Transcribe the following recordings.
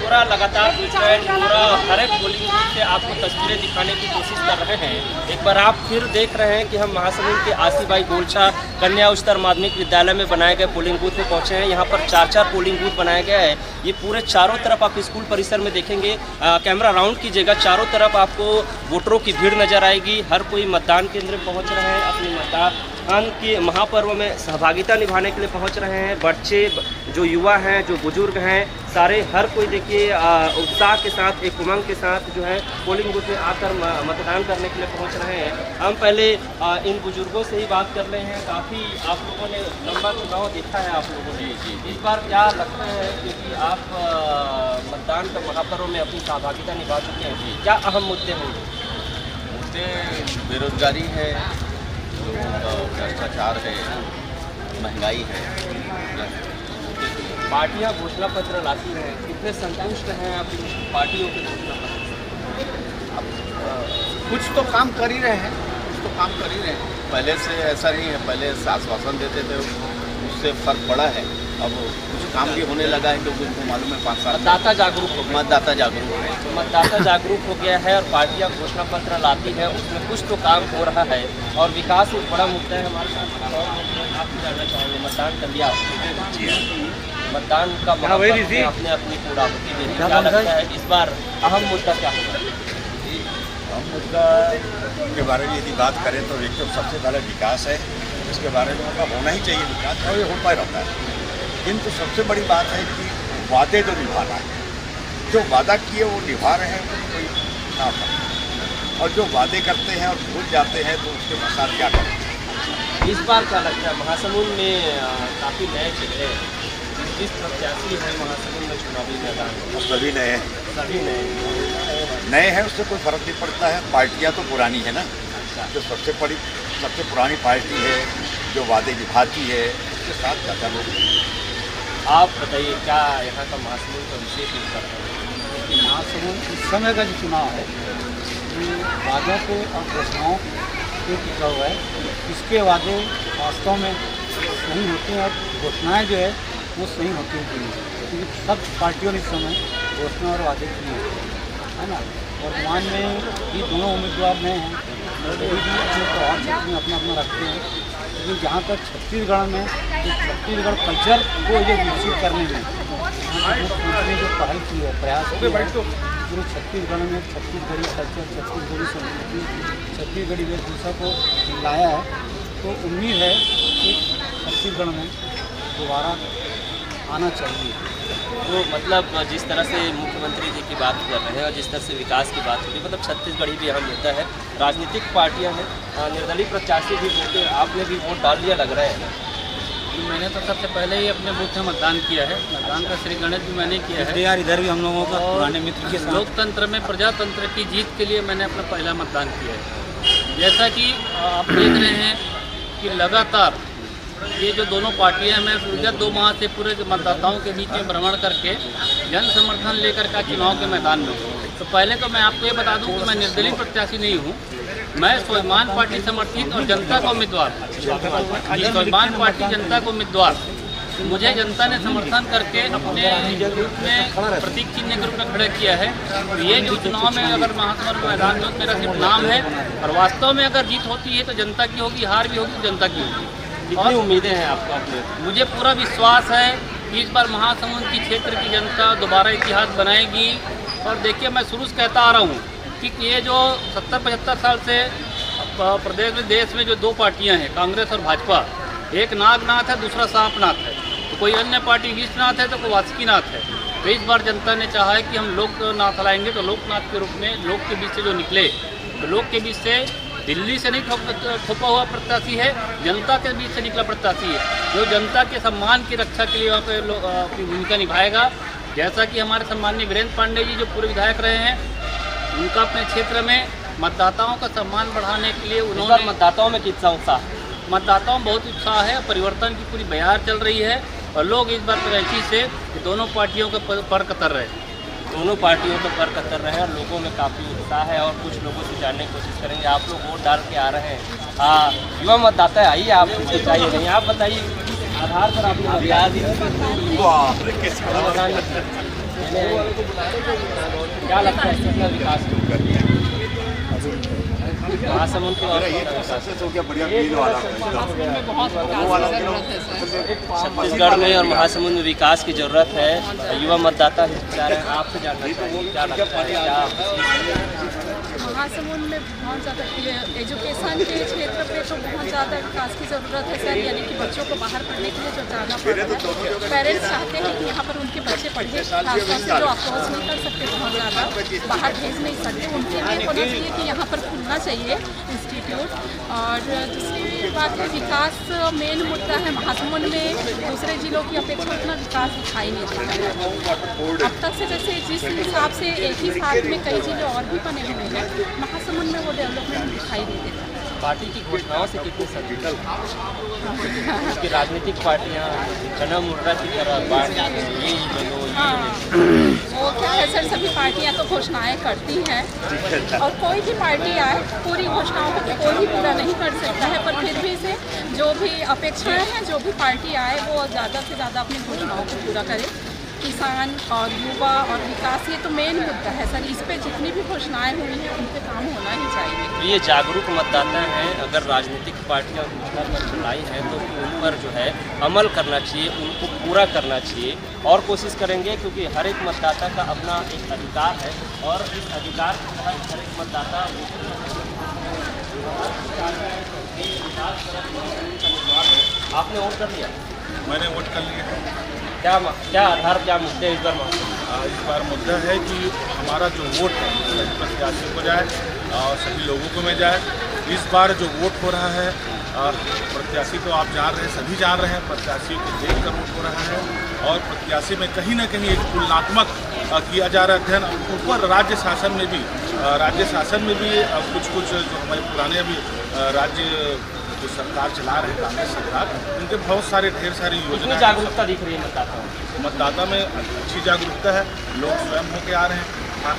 निगोरा लगातार निगोरा हर एक polling booth से आपको तस्वीरें दिखाने की कोशिश कर रहे हैं। एक बार आप फिर देख रहे हैं कि हम महासमुंद के आसिफभाई गोलछा कन्या उच्चतर माध्यमिक विद्यालय में बनाए गए पोलिंग बूथ में पहुंचे हैं। यहाँ पर 4 पोलिंग बूथ बनाया गया है। ये पूरे चारों तरफ आप स्कूल परिसर में देखेंगे, कैमरा राउंड कीजिएगा, चारों तरफ आपको वोटरों की भीड़ नजर आएगी। हर कोई मतदान केंद्र में पहुँच रहे हैं, अपनी मतदान के महापर्व में सहभागिता निभाने के लिए पहुंच रहे हैं। बच्चे, जो युवा हैं, जो बुजुर्ग हैं, सारे हर कोई देखिए उत्साह के साथ, एक उमंग के साथ जो है पोलिंग बूथ में आकर मतदान करने के लिए पहुंच रहे हैं। हम पहले इन बुजुर्गों से ही बात कर रहे हैं। काफ़ी आप लोगों ने लंबा चुनाव देखा है आप लोगों ने, इस बार क्या लगता है, क्योंकि आप मतदान का महापर्व में अपनी सहभागिता निभा चुके हैं, क्या अहम मुद्दे होंगे? मुद्दे बेरोजगारी है, भ्रष्टाचार है, महंगाई है। पार्टियां घोषणा पत्र लाती हैं, कितने संतुष्ट हैं आप इन पार्टियों के घोषणा पत्र? कुछ तो काम कर ही रहे हैं, पहले से ऐसा नहीं है, पहले आश्वासन देते थे, उससे फर्क पड़ा है। अब कुछ काम भी होने लगा है, क्योंकि उनको मालूम है 5 साल मतदाता जागरूक हो गया, मतदाता जागरूक हो गया है और पार्टियां घोषणा पत्र लाती है, उसमें कुछ तो काम हो रहा है। और विकास एक बड़ा मुद्दा है हमारे साथ। आप जानना चाहेंगे, मतदान कर लिया, मतदान का आपने अपनी पूर्णाहुति दे दी, क्या लगता है इस बार अहम मुद्दा क्या होगा? अहम मुद्दा के बारे में यदि बात करें तो एक तो सबसे पहले विकास है, इसके बारे में मतलब होना ही चाहिए विकास, और ये हो पाए रहता है। किंतु सबसे बड़ी बात है कि वादे तो निभाना है, जो वादा किए वो निभा रहे हैं, वो कोई ना हो, और जो वादे करते हैं और भूल जाते हैं तो उसके साथ क्या करें। इस बार क्या लगता है महासमुंद में काफ़ी नए चेहरे, जिस प्रत्याशी है महासमुंद में चुनावी मैदान? सभी नए हैं, नए हैं, उससे कोई फर्क नहीं पड़ता है। पार्टियाँ तो पुरानी है ना, जो सबसे पुरानी पार्टी है, जो वादे निभाती है, उसके साथ ज़्यादा लोग। आप बताइए, क्या यहाँ का महासमुंद का विशेष उत्तर है? महासमुंद इस समय का जो चुनाव है, ये वादों पे और घोषणाओं पे टिका हुआ है। इसके वादे वास्तव में सही होते हैं और घोषणाएं जो है वो सही होती हैं, क्योंकि सब पार्टियों ने इस समय घोषणा और वादे किए है ना। वर्तमान में भी दोनों उम्मीदवार नए हैं, मोदी भी अपने प्रभाव क्षेत्र में अपना अपना रखते हैं, लेकिन जहाँ तक छत्तीसगढ़ में जो छत्तीसगढ़ कल्चर को जो विकसित करने में मुख्यमंत्री ने जो पहल की है, प्रयास किया है, पूरे छत्तीसगढ़ में छत्तीसगढ़ी कल्चर, छत्तीसगढ़ी संस्कृति, छत्तीसगढ़ी वेशभूषा को लाया है। तो उम्मीद है कि छत्तीसगढ़ में दोबारा आना चाहिए। तो मतलब जिस तरह से मुख्यमंत्री जी की बात कर रहे हैं और जिस तरह से विकास की बात हो रही है, मतलब छत्तीसगढ़ ही भी अहम मुद्दा है। राजनीतिक पार्टियां हैं, निर्दलीय प्रत्याशी भी वोटे, आपने भी वोट डाल लिया लग रहा है? मैंने तो सबसे पहले ही अपने बूथ में मतदान किया है, मतदान का श्री गणेश भी मैंने किया है यार, इधर भी हम लोगों का पुराने मित्र के साथ। लोकतंत्र में प्रजातंत्र की जीत के लिए मैंने अपना पहला मतदान किया है। जैसा कि आप देख रहे हैं कि लगातार ये जो दोनों पार्टियां हैं, मैं विगत 2 माह से पूरे मतदाताओं के बीच में भ्रमण करके जन समर्थन लेकर का चुनाव के मैदान में हूँ। तो पहले तो मैं आपको ये बता दूं कि मैं निर्दलीय प्रत्याशी नहीं हूँ, मैं स्वाभिमान पार्टी समर्थित और जनता का उम्मीदवार, स्वाभिमान पार्टी जनता का उम्मीदवार। मुझे जनता ने समर्थन करके अपने ग्रुप में प्रतीक चिन्ह के रूप में खड़ा किया है। तो ये जो चुनाव में अगर महासमुंद मैदान में मेरा सिर्फ नाम है, और वास्तव में अगर जीत होती है तो जनता की होगी, हार भी होगी तो जनता की होगी। कितनी उम्मीदें हैं आपको अपने? मुझे पूरा विश्वास है कि इस बार महासमुंद की क्षेत्र की जनता दोबारा इतिहास बनाएगी। और देखिए, मैं शुरू से कहता आ रहा हूँ कि ये जो 70-75 साल से प्रदेश में, देश में जो 2 पार्टियां हैं, कांग्रेस और भाजपा, एक नागनाथ है, दूसरा सांपनाथ है। तो कोई अन्य पार्टी विश्वनाथ है तो कोई वासुकीनाथ है। तो इस बार जनता ने चाहा है कि हम लोकनाथ लाएंगे, तो लोकनाथ के रूप में लोक के बीच से जो निकले, तो लोक के बीच से दिल्ली से नहीं थोपा हुआ प्रत्याशी है, जनता के बीच से निकला प्रत्याशी है, जो जनता के सम्मान की रक्षा के लिए वहाँ पे अपनी भूमिका निभाएगा। जैसा कि हमारे सम्माननीय वीरेंद्र पांडे जी जो पूर्व विधायक रहे हैं, उनका अपने क्षेत्र में मतदाताओं का सम्मान बढ़ाने के लिए उन्होंने, मतदाताओं में कितना उत्साह? मतदाताओं में बहुत उत्साह है, परिवर्तन की पूरी बयार चल रही है और लोग इस बार प्रैची से दोनों पार्टियों के पर कतर रहे हैं। दोनों पार्टियों को पर कतर रहे हैं और लोगों में काफ़ी उत्साह है। और कुछ लोगों से जानने की कोशिश करेंगे। आप लोग वोट डाल के आ रहे हैं, युवा मतदाता है, आइए, आप चाहिए नहीं, आप बताइए आधार पर आपने मतदान क्या लगता है कितना विकास महासमुंद के छत्तीसगढ़ में और महासमुंद में विकास की जरूरत है। युवा मतदाता चाह रहे हैं, आपसे जानना चाहिए क्या लगता है क्या महासमुंद में बहुत ज़्यादा एजुकेशन के क्षेत्र पे तो बहुत ज़्यादा विकास की ज़रूरत है सर। यानी कि बच्चों को बाहर पढ़ने के लिए जो जाना पड़ता है, पेरेंट्स चाहते हैं कि यहाँ पर उनके बच्चे पढ़े, खासतौर से जो अफोर्ड नहीं कर सकते बहुत ज़्यादा बाहर भेज नहीं सकते, उनके लिए होना चाहिए कि यहाँ पर खुलना चाहिए इंस्टीट्यूट। और दूसरी बात है विकास मेन मुद्दा है महासमुंद में, दूसरे जिलों की अपेक्षा उतना विकास दिखाई नहीं देता है अब तक से। जैसे जिस हिसाब से एक ही साथ में कई जिले और भी बने हुए हैं, महासमुंद में वो डेवलपमेंट दिखाई नहीं देता। पार्टी की घोषणाओं से कितनी सफल क्योंकि राजनीतिक पार्टियां चना मुर्गा की तरह बांट वो क्या है सर, सभी पार्टियां तो घोषणाएं करती हैं और कोई भी पार्टी आए पूरी घोषणाओं को कोई भी पूरा नहीं कर सकता है, पर फिर भी से जो भी अपेक्षाएं हैं, जो भी पार्टी आए वो ज़्यादा से ज़्यादा अपनी घोषणाओं को पूरा करे। किसान और युवा और विकास ये तो मेन मुद्दा है सर, इस पे जितनी भी घोषणाएं हुई हैं उन पे काम होना ही चाहिए। तो ये जागरूक मतदाता हैं, अगर राजनीतिक पार्टियां घोषणा पर चलाई हैं तो उन पर जो है अमल करना चाहिए, उनको पूरा करना चाहिए और कोशिश करेंगे क्योंकि हर एक मतदाता का अपना एक अधिकार है और इस अधिकार के तहत हर एक मतदाता आपने वोट कर लिया? मैंने वोट कर लिया। क्या आधार क्या मुद्दे इस बार इस बार मुद्दा है कि हमारा जो वोट है सभी प्रत्याशी को जाए और सभी लोगों को में जाए। इस बार जो वोट हो रहा है प्रत्याशी तो आप जान रहे हैं, सभी जान रहे हैं, प्रत्याशियों को देख कर वोट हो रहा है और प्रत्याशी में कहीं ना कहीं एक तुलनात्मक किया जा रहा है। ऊपर राज्य शासन में भी कुछ जो हमारे पुराने अभी राज्य जो सरकार चला रहे हैं कांग्रेस सरकार, उनके बहुत सारे ढेर सारी योजना जागरूकता दिख रही है मतदाता में अच्छी जागरूकता है, लोग स्वयं होके आ रहे हैं।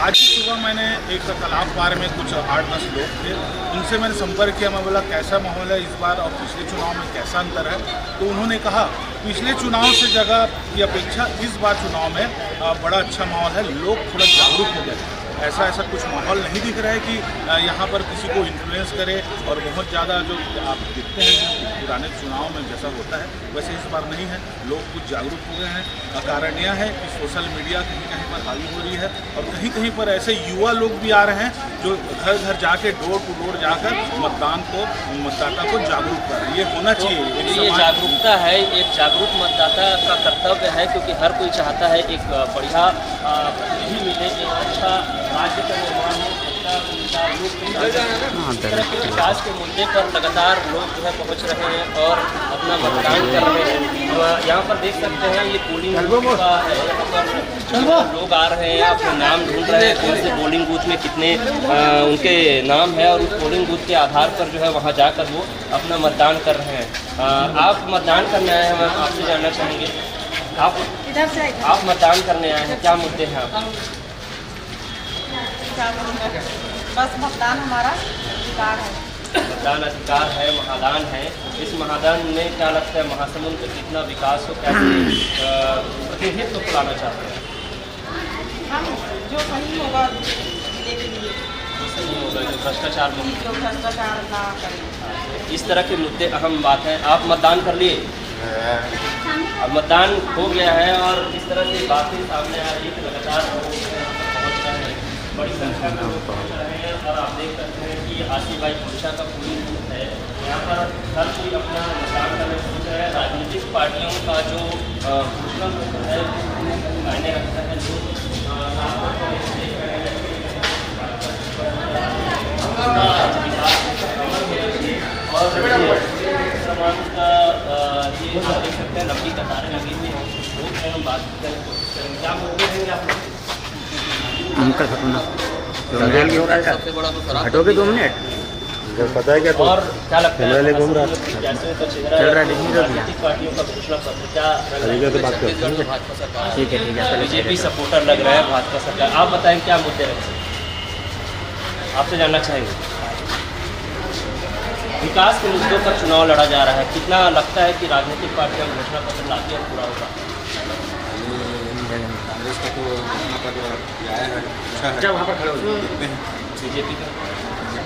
आज ही सुबह मैंने एक तालाब पार में कुछ 8-10 लोग थे, उनसे मैंने संपर्क किया। मैं बोला कैसा माहौल है इस बार और पिछले चुनाव में कैसा अंतर है, तो उन्होंने कहा पिछले चुनाव से जगह की अपेक्षा इस बार चुनाव में बड़ा अच्छा माहौल है, लोग थोड़ा जागरूक हो गए। ऐसा कुछ माहौल नहीं दिख रहा है कि यहाँ पर किसी को इन्फ्लुएंस करे और बहुत ज़्यादा जो आप देखते हैं पुराने चुनाव में जैसा होता है वैसे इस बार नहीं है। लोग कुछ जागरूक हो गए हैं। कारण यह है कि सोशल मीडिया कहीं कहीं पर हावी हो रही है और कहीं कहीं पर ऐसे युवा लोग भी आ रहे हैं जो घर घर जाके डोर टू डोर जाकर मतदाता को जागरूक कर रहे हैं। ये होना चाहिए, ये जागरूकता है, एक जागरूक मतदाता का कर्तव्य है क्योंकि हर कोई चाहता है एक बढ़िया प्रतिनिधि मिले, एक अच्छा राज्य का निर्माण हो, विकास के मुद्दे पर लगातार लोग जो है पहुँच रहे हैं और अपना मतदान कर रहे हैं। यहाँ पर देख सकते हैं ये पोलिंग बूथ का है, यहाँ पर लोग आ रहे हैं, अपने नाम ढूंढ रहे हैं कौन से पोलिंग बूथ में कितने उनके नाम है और उस पोलिंग बूथ के आधार पर जो है वहाँ जाकर वो अपना मतदान कर रहे हैं। आप मतदान करने आए हैं, हम आपसे जानना चाहेंगे आप मतदान करने आए हैं, क्या मुद्दे हैं आप? बस मतदान हमारा अधिकार है, मतदान अधिकार है, महादान है। इस महादान में क्या लगता है महासमुंद का कितना विकास हो, कैसे प्रतिनिधित्व को लाना चाहते हैं? हम जो सही होगा जिले के लिए, जो सही होगा, जो भ्रष्टाचार जो भ्रष्टाचार ना करें, इस तरह के मुद्दे अहम बात है। आप मतदान कर लिए? अब मतदान हो गया है और इस तरह की बातें सामने आ रही है, लगातार पहुँच रहे हैं, बड़ी संख्या में लोग पहुँच रहे हैं और आप देख सकते हैं कि आसिफभाई गोलछा का पोलिंग बूथ है। यहाँ पर हर कोई अपना मतदान करने पहुँच रहा है। राजनीतिक पार्टियों का जो घोषणा पत्र है मायने रखता है, जो और का ये आप देख सकते हैं लंबी कतारें लगी हुई हैं। लोग हम बात करें कोशिश करेंगे, क्या मुद्दे हैं आप? सबसे बड़ा तो हटोगे 2 मिनट, पता है क्या तो और क्या लगता है घूम रहा जैसे तो चल रहा है राजनीतिक पार्टियों का घोषणा पत्र क्या बात करते हैं? ठीक है बीजेपी सपोर्टर लग रहा है भाजपा सरकार। आप बताएं क्या मुद्दे रहे, आपसे जानना चाहेंगे। विकास के मुद्दों पर चुनाव लड़ा जा रहा है, कितना लगता है कि राजनीतिक पार्टियां घोषणा पत्र लाती और पूरा होगा? कांग्रेस का तो घोषणा पत्र आया है, अच्छा है। वहाँ पर खड़े हो देखते हैं बीजेपी का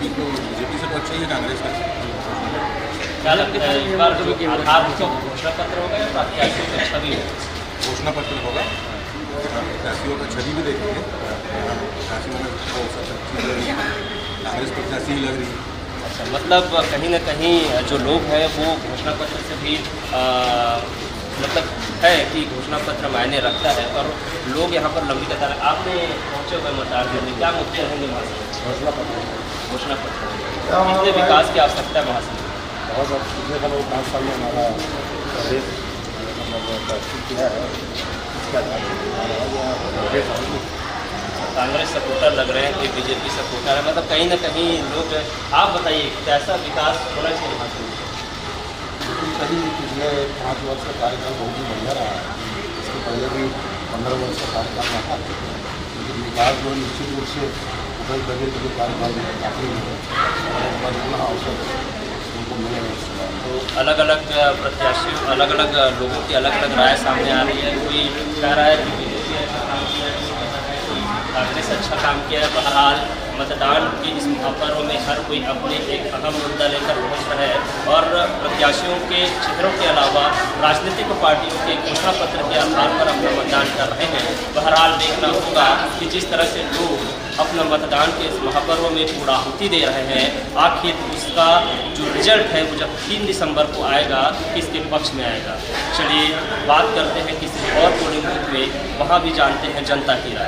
बीजेपी से तो अच्छा ही है कांग्रेस का। क्या लगता है इस बार जो आधार घोषणा पत्र होगा या प्रत्याशियों की छवि होगा? घोषणा पत्र होगा, प्रत्याशियों का छवि भी देखेंगे। प्रत्याशियों में कांग्रेस प्रत्याशी ही लग रही है। अच्छा, मतलब कहीं ना कहीं जो लोग हैं वो घोषणा पत्र से भी मतलब है कि घोषणा पत्र मायने रखता है और लोग यहाँ पर लंबी कतार आपने पहुँचे हुए मतदान करने, क्या मुद्दे रहेंगे महासभा? घोषणा पत्र कितने विकास की आवश्यकता है महासभा? बहुत पिछले साल 5 साल में हमारा प्रदेश मतलब तरक्की किया है, इसका कांग्रेस सपोर्टर लग रहे हैं, कोई बीजेपी सपोर्टर है, मतलब कहीं ना कहीं लोग। आप बताइए कैसा विकास होना चाहिए महासभा? कभी पिछले 5 वर्ष का कार्यकाल बहुत ही बढ़िया रहा है। इसके पहले भी 15 वर्ष का कार्यकाल रहा, लेकिन विकास जो निश्चित रूप से उपज बजट के कार्यकाल में काफ़ी है, अवसर उनको मिलेगा। तो अलग अलग प्रत्याशियों, अलग अलग लोगों की अलग अलग राय सामने आ रही है। कोई कह रहा है कि बीजेपी अच्छा काम किया है, कोई कह रहा है कि कांग्रेस अच्छा काम किया है। बहरहाल मतदान के इस महापर्व में हर कोई अपने एक अहम मुद्दा लेकर पहुँच रहा है और प्रत्याशियों के चेहरों के अलावा राजनीतिक पार्टियों के घोषणा पत्र के आधार पर अपना मतदान कर रहे हैं। बहरहाल देखना होगा कि जिस तरह से लोग अपना मतदान के इस महापर्व में पूर्णाहुति दे रहे हैं, आखिर उसका जो रिजल्ट है वो जब 3 दिसंबर को आएगा किसके पक्ष में आएगा। चलिए बात करते हैं किसी और पोलिंग बूथ में, वहाँ भी जानते हैं जनता की राय।